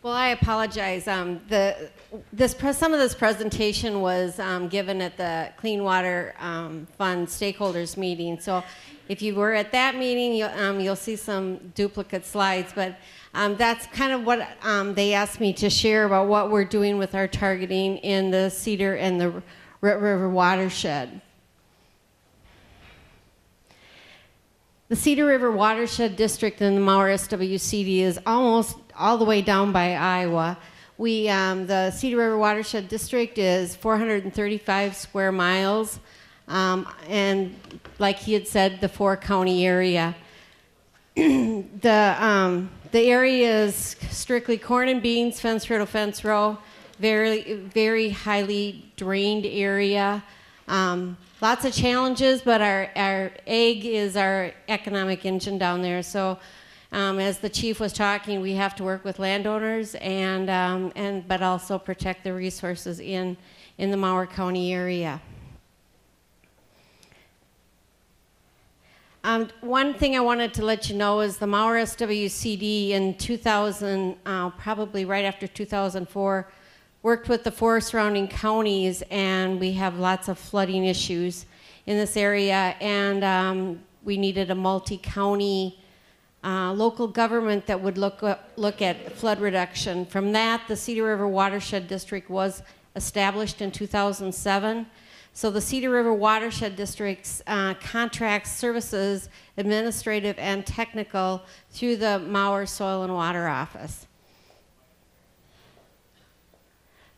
Well, I apologize. Some of this presentation was given at the Clean Water Fund stakeholders meeting. So, if you were at that meeting, you'll see some duplicate slides. But that's kind of what they asked me to share about what we're doing with our targeting in the Cedar and the River watershed. The Cedar River Watershed District in the Mauer SWCD is almost all the way down by Iowa. The Cedar River Watershed District is 435 square miles, and like he had said, the 4-county area. The area is strictly corn and beans, fence row to fence row, very, very highly drained area. Lots of challenges, but our ag is our economic engine down there. So, as the chief was talking, we have to work with landowners but also protect the resources in the Mauer County area. One thing I wanted to let you know is the Mauer SWCD in 2000, probably right after 2004, worked with the 4 surrounding counties, and we have lots of flooding issues in this area, and we needed a multi-county local government that would look at flood reduction. From that, the Cedar River Watershed District was established in 2007. So the Cedar River Watershed District's contracts services, administrative and technical, through the Mauer Soil and Water Office.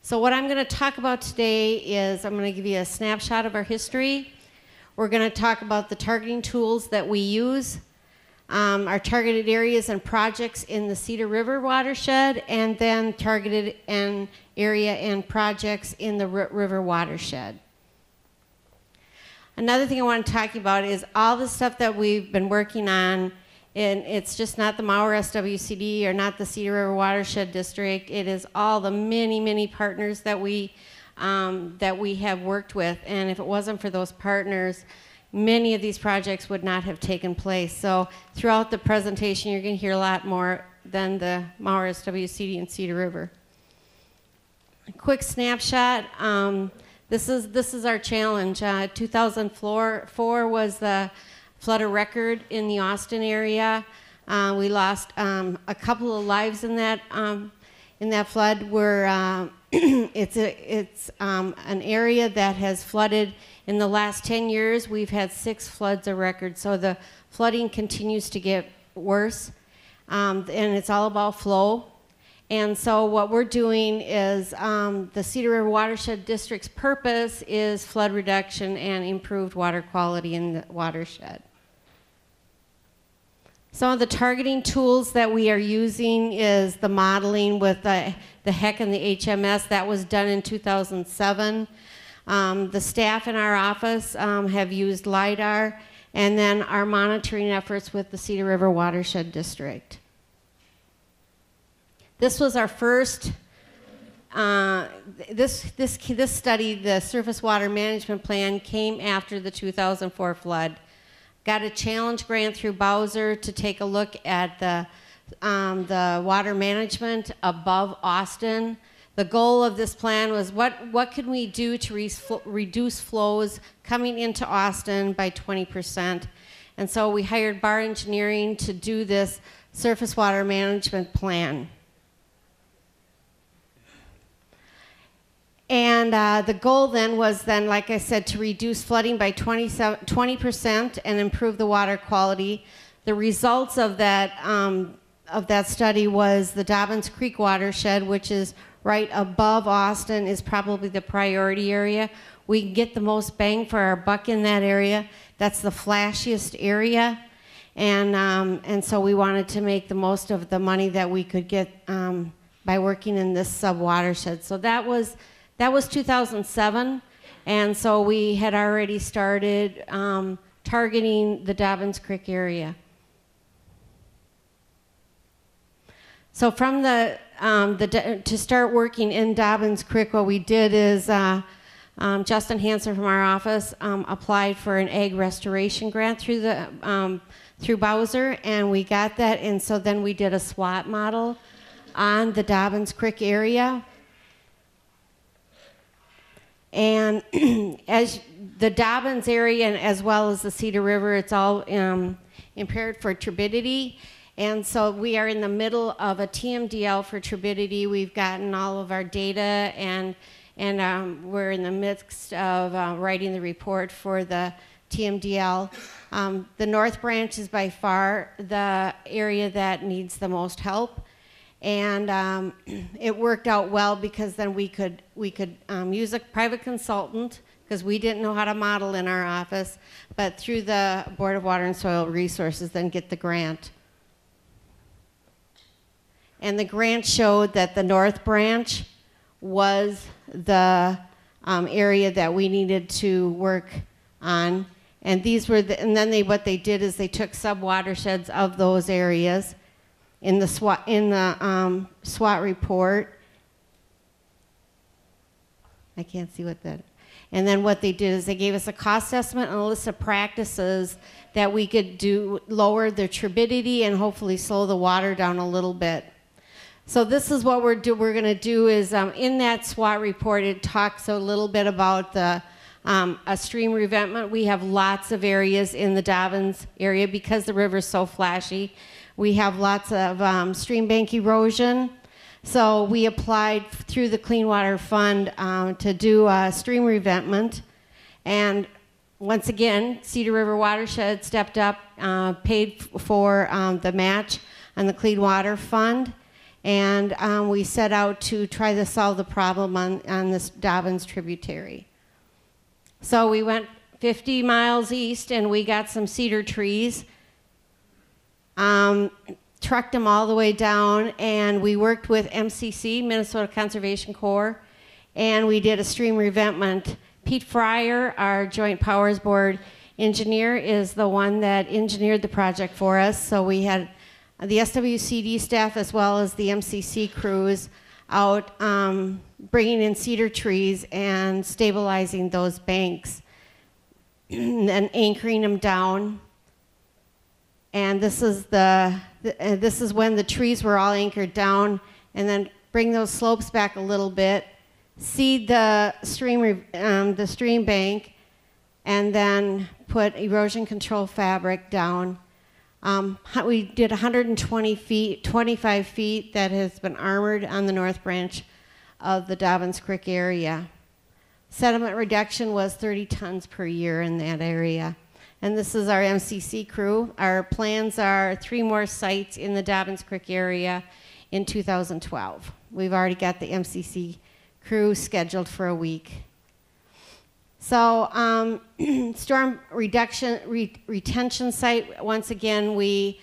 So what I'm going to talk about today is I'm going to give you a snapshot of our history. We're going to talk about the targeting tools that we use, our targeted areas and projects in the Cedar River watershed, and then targeted area and projects in the river watershed. Another thing I want to talk about is all the stuff that we've been working on. And it's just not the Mauer SWCD or not the Cedar River Watershed District. It is all the many, many partners that we have worked with. And if it wasn't for those partners, many of these projects would not have taken place. So throughout the presentation, you're going to hear a lot more than the Mauer SWCD and Cedar River. A quick snapshot. This is our challenge. 2004 was the flood a record in the Austin area. We lost a couple of lives in that flood. It's an area that has flooded in the last 10 years. We've had 6 floods a record, so the flooding continues to get worse, and it's all about flow. And so what we're doing is the Cedar River Watershed District's purpose is flood reduction and improved water quality in the watershed. Some of the targeting tools that we are using is the modeling with the HEC and the HMS. That was done in 2007. The staff in our office have used LIDAR, and then our monitoring efforts with the Cedar River Watershed District. This was our first, this study, the Surface Water Management Plan, came after the 2004 flood. Got a challenge grant through Bowser to take a look at the water management above Austin. The goal of this plan was what can we do to reduce flows coming into Austin by 20%. And so we hired Bar Engineering to do this surface water management plan. And the goal then was like I said, to reduce flooding by 20% and improve the water quality. The results of that study was the Dobbins Creek watershed, which is right above Austin, is probably the priority area. We can get the most bang for our buck in that area. That's the flashiest area. And so we wanted to make the most of the money that we could get by working in this sub-watershed. So that was 2007, and so we had already started targeting the Dobbins Creek area. So from to start working in Dobbins Creek, what we did is Justin Hansen from our office applied for an ag restoration grant through Bowser, and we got that, and so then we did a SWOT model on the Dobbins Creek area. And as the Dobbins area, and as well as the Cedar River, it's all impaired for turbidity. And so we are in the middle of a TMDL for turbidity. We've gotten all of our data, and we're in the midst of writing the report for the TMDL. The North Branch is by far the area that needs the most help. And it worked out well because then we could use a private consultant, because we didn't know how to model in our office, but through the Board of Water and Soil Resources, then get the grant. And the grant showed that the North Branch was the area that we needed to work on. And these were and then what they did is they took sub-watersheds of those areas in the SWOT report. I can't see what that. And then what they did is they gave us a cost estimate and a list of practices that we could do, lower the turbidity and hopefully slow the water down a little bit. So this is what we're going to do is in that SWOT report, it talks a little bit about the a stream revetment. We have lots of areas in the Dobbins area because the river's so flashy. We have lots of stream bank erosion. So we applied through the Clean Water Fund to do a stream revetment. And once again, Cedar River Watershed stepped up, paid for the match on the Clean Water Fund. And we set out to try to solve the problem on this Dobbins tributary. So we went 50 miles east and we got some cedar trees. Trucked them all the way down, and we worked with MCC, Minnesota Conservation Corps, and we did a stream revetment. Pete Fryer, our Joint Powers Board engineer, is the one that engineered the project for us. So we had the SWCD staff as well as the MCC crews out bringing in cedar trees and stabilizing those banks and then anchoring them down. And this is this is when the trees were all anchored down, and then bring those slopes back a little bit, seed the stream bank, and then put erosion control fabric down. We did 120 feet, 25 feet that has been armored on the North Branch of the Dobbins Creek area. Sediment reduction was 30 tons per year in that area. And this is our MCC crew. Our plans are 3 more sites in the Dobbins Creek area in 2012. We've already got the MCC crew scheduled for a week. So storm retention site, once again, we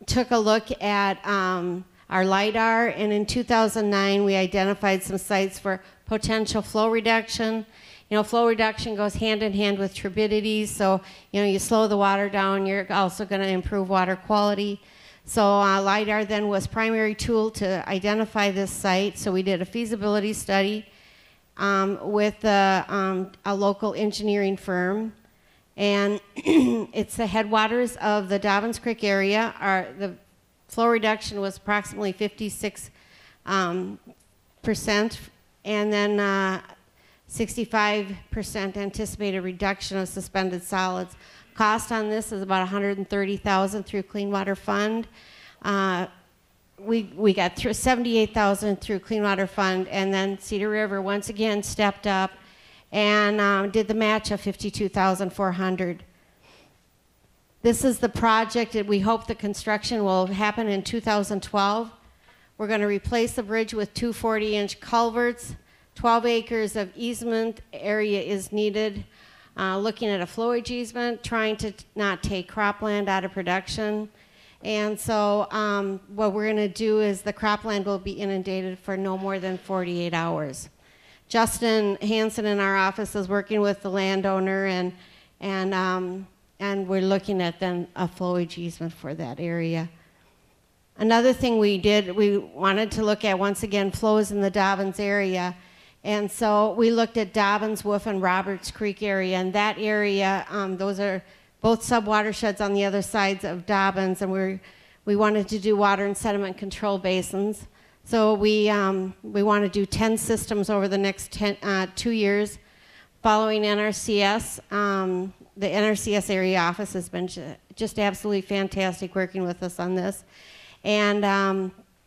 took a look at our LIDAR, and in 2009 we identified some sites for potential flow reduction. You know, flow reduction goes hand in hand with turbidity, so you slow the water down, you're also going to improve water quality. So LIDAR then was primary tool to identify this site, so we did a feasibility study with a local engineering firm, and it's the headwaters of the Dobbins Creek area. The flow reduction was approximately 56%, and then 65% anticipated reduction of suspended solids. Cost on this is about $130,000 through Clean Water Fund. We got through $78,000 through Clean Water Fund, and then Cedar River once again stepped up and did the match of $52,400. This is the project that we hope the construction will happen in 2012. We're going to replace the bridge with 2 40-inch culverts. 12 acres of easement area is needed. Looking at a flowage easement, trying to not take cropland out of production. And so what we're going to do is the cropland will be inundated for no more than 48 hours. Justin Hansen in our office is working with the landowner, and we're looking at then a flowage easement for that area. Another thing we did, we wanted to look at, once again, flows in the Dobbins area. And so we looked at Dobbins, Wolf, and Roberts Creek area, and that area, those are both sub-watersheds on the other sides of Dobbins, and We wanted to do water and sediment control basins. So we want to do 10 systems over the next 2 years. Following NRCS, the NRCS area office has been just absolutely fantastic working with us on this. And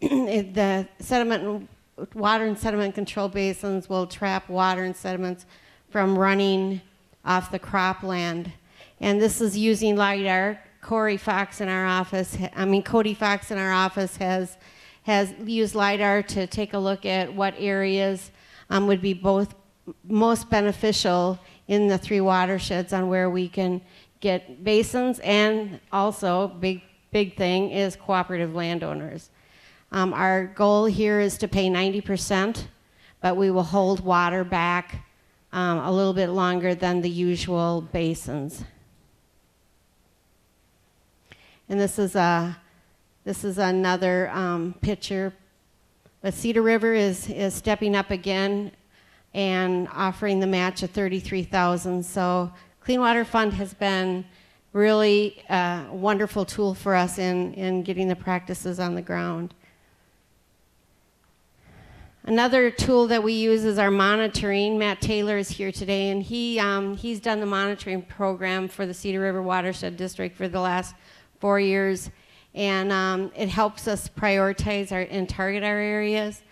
the water and sediment control basins will trap water and sediments from running off the cropland. And this is using LIDAR. Cody Fox in our office has used LIDAR to take a look at what areas would be most beneficial in the 3 watersheds on where we can get basins, and also big thing is cooperative landowners. Our goal here is to pay 90%, but we will hold water back a little bit longer than the usual basins. And this is another picture. But Cedar River is stepping up again and offering the match of $33,000. So Clean Water Fund has been really a wonderful tool for us in getting the practices on the ground. Another tool that we use is our monitoring. Matt Taylor is here today, and he's done the monitoring program for the Cedar River Watershed District for the last 4 years. And it helps us prioritize and target our areas.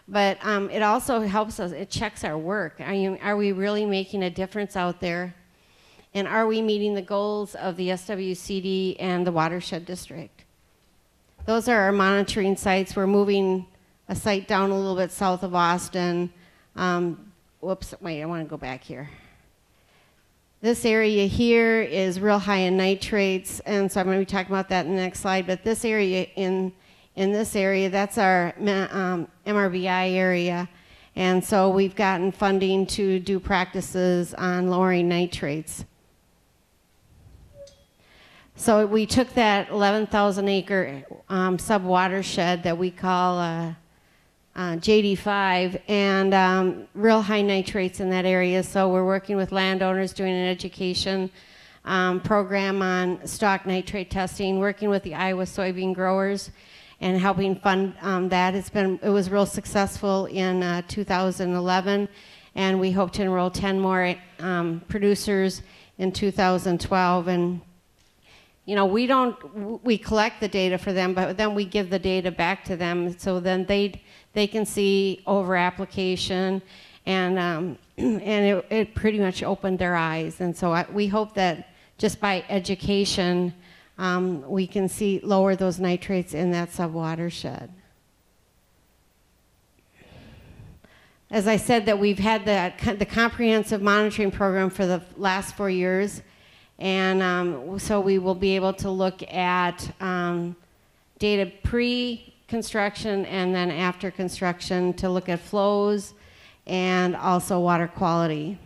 But it also helps us, it checks our work. Are we really making a difference out there? And are we meeting the goals of the SWCD and the Watershed District? Those are our monitoring sites. We're moving a site down a little bit south of Austin. Whoops, wait, I want to go back here. This area here is real high in nitrates, and so I'm going to be talking about that in the next slide. But this area, in this area, that's our MRBI area. And so we've gotten funding to do practices on lowering nitrates. So we took that 11,000 acre sub-watershed that we call JD5, and real high nitrates in that area. So we're working with landowners, doing an education program on stock nitrate testing, working with the Iowa soybean growers, and helping fund that. It was real successful in 2011, and we hope to enroll 10 more producers in 2012. And you know, we collect the data for them, but then we give the data back to them, so then they can see over application, and it pretty much opened their eyes. And so we hope that just by education, we can lower those nitrates in that sub-watershed. As I said, that we've had the comprehensive monitoring program for the last 4 years, and so we will be able to look at data pre-construction and then after construction to look at flows and also water quality.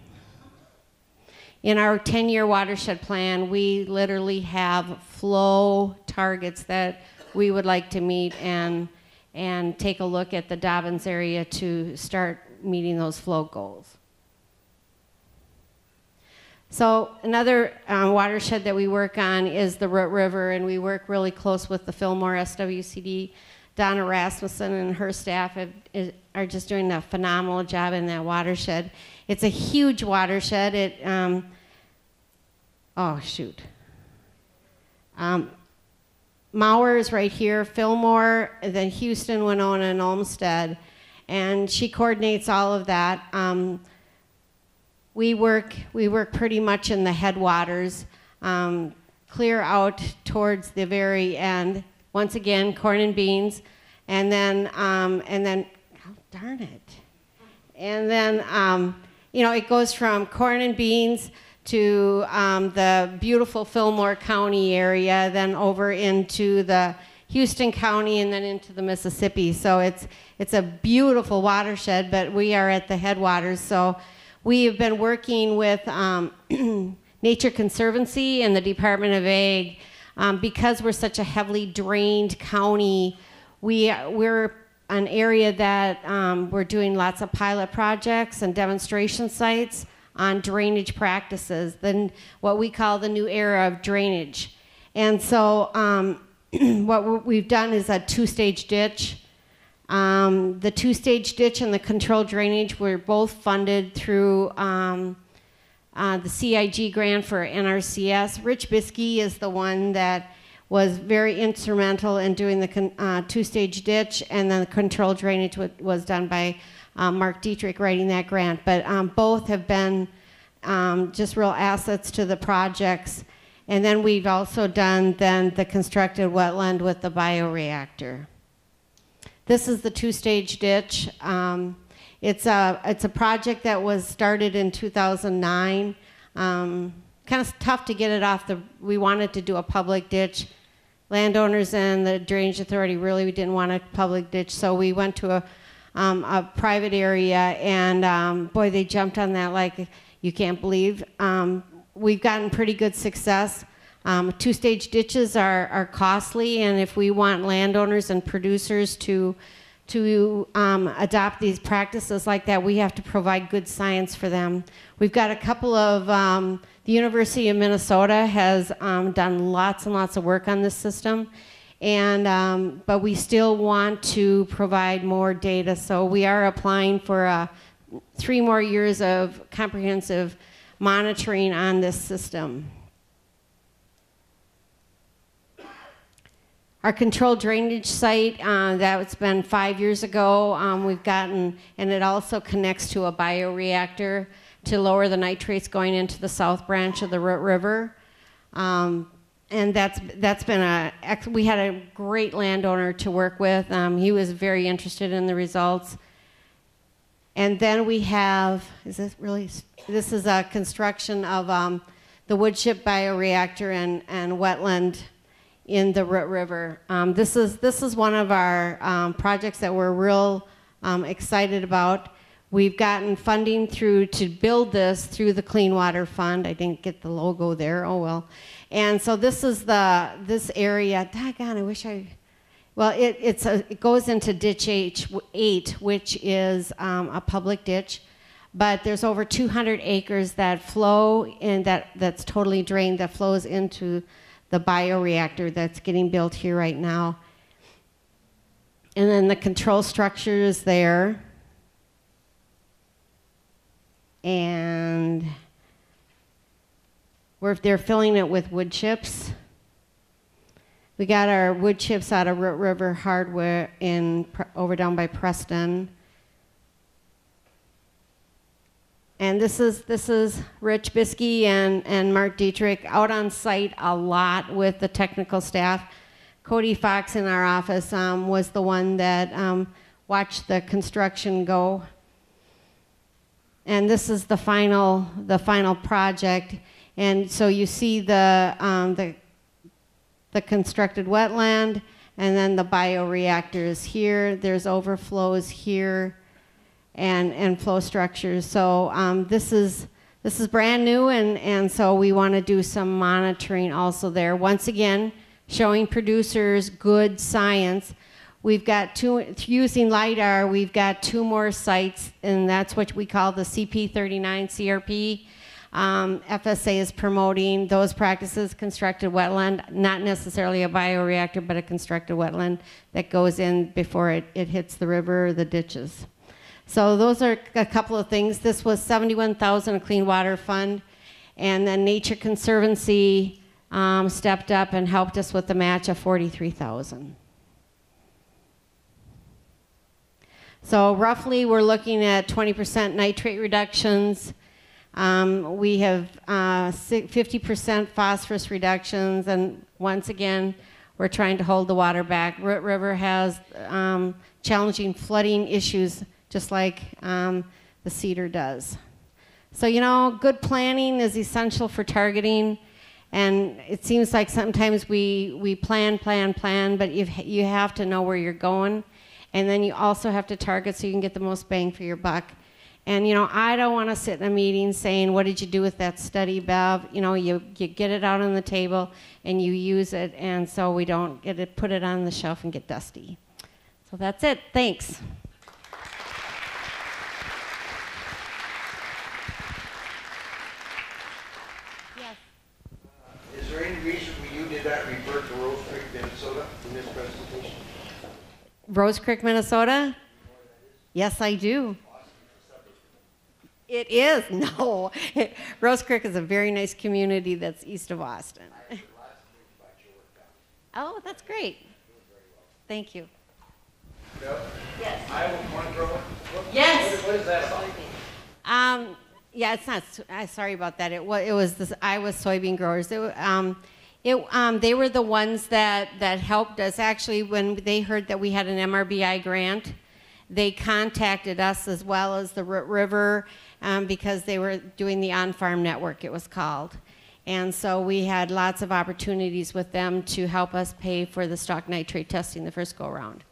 In our 10-year watershed plan, we literally have flow targets that we would like to meet, and take a look at the Dobbins area to start meeting those flow goals. So another watershed that we work on is the Root River, and we work really close with the Fillmore SWCD. Donna Rasmussen and her staff are just doing a phenomenal job in that watershed. It's a huge watershed. Mauer is right here, Fillmore, then Houston, Winona, and Olmsted, and she coordinates all of that. We work pretty much in the headwaters, clear out towards the very end. Once again, corn and beans, and then oh, darn it. And then, you know, it goes from corn and beans to the beautiful Fillmore County area, then over into the Houston County, and then into the Mississippi. So it's a beautiful watershed, but we are at the headwaters. So we have been working with Nature Conservancy and the Department of Ag. Because we're such a heavily drained county, we're an area that we're doing lots of pilot projects and demonstration sites on drainage practices, then what we call the new era of drainage. And so what we've done is a two-stage ditch. The two-stage ditch and the controlled drainage were both funded through the CIG grant for NRCS. Rich Biskey is the one that was very instrumental in doing the two-stage ditch, and then the controlled drainage was done by Mark Dietrich writing that grant. But both have been just real assets to the projects. And then we've also done the constructed wetland with the bioreactor. This is the two-stage ditch. It's a project that was started in 2009. Kind of tough to get it off we wanted to do a public ditch. Landowners and the Drainage Authority really didn't want a public ditch, so we went to a private area, and boy, they jumped on that like you can't believe. We've gotten pretty good success. Two-stage ditches are costly, and if we want landowners and producers to adopt these practices like that, we have to provide good science for them. We've got a couple of, the University of Minnesota has done lots and lots of work on this system, and but we still want to provide more data, so we are applying for 3 more years of comprehensive monitoring on this system. Our controlled drainage site, that's been 5 years ago, we've gotten, and it also connects to a bioreactor to lower the nitrates going into the south branch of the Root River. And that's been we had a great landowner to work with. He was very interested in the results. And then we have, this is a construction of the woodchip bioreactor and wetland in the Root River. This is one of our projects that we're real excited about. We've gotten funding to build this through the Clean Water Fund. I didn't get the logo there, oh well. And so this is this area, doggone, I wish well, it goes into ditch 8, which is a public ditch, but there's over 200 acres that flow in that's totally drained, that flows into the bioreactor that's getting built here right now. And then the control structure is there. And they're filling it with wood chips. We got our wood chips out of Root River Hardware over down by Preston. And this is Rich Biskey and Mark Dietrich out on site a lot with the technical staff. Cody Fox in our office was the one that watched the construction go. And this is the final project. And so you see the constructed wetland, and then the bioreactors here. There's overflows here, and flow structures. So this is brand new, and so we want to do some monitoring also there. Once again, showing producers good science. We've got using LIDAR, we've got 2 more sites, and that's what we call the CP39 CRP. FSA is promoting those practices, constructed wetland, not necessarily a bioreactor, but a constructed wetland that goes in before it hits the river or the ditches. So those are a couple of things. This was $71,000 Clean Water Fund, and then Nature Conservancy stepped up and helped us with the match of $43,000. So roughly we're looking at 20% nitrate reductions. We have 50% phosphorus reductions, and once again, we're trying to hold the water back. Root River has challenging flooding issues, just like the Cedar does. So, you know, good planning is essential for targeting, and it seems like sometimes we plan, but you have to know where you're going, and then you also have to target so you can get the most bang for your buck. And, you know, I don't want to sit in a meeting saying, what did you do with that study, Bev? You know, you get it out on the table and you use it, and so we don't put it on the shelf and get dusty. So that's it. Thanks. Yes. Is there any reason you did that revert to Rose Creek, Minnesota? in this presentation? Rose Creek, Minnesota? Yes, I do. It is. No. Rose Creek is a very nice community that's east of Austin. Oh, that's great. Thank you. No? Yes. Iowa corn grower? Yes. What is that about? Yeah, it's not. Sorry about that. It was the Iowa soybean growers. They were the ones that helped us. Actually, when they heard that we had an MRBI grant, they contacted us as well as the Root River because they were doing the on-farm network, it was called. And so we had lots of opportunities with them to help us pay for the stock nitrate testing the first go-around.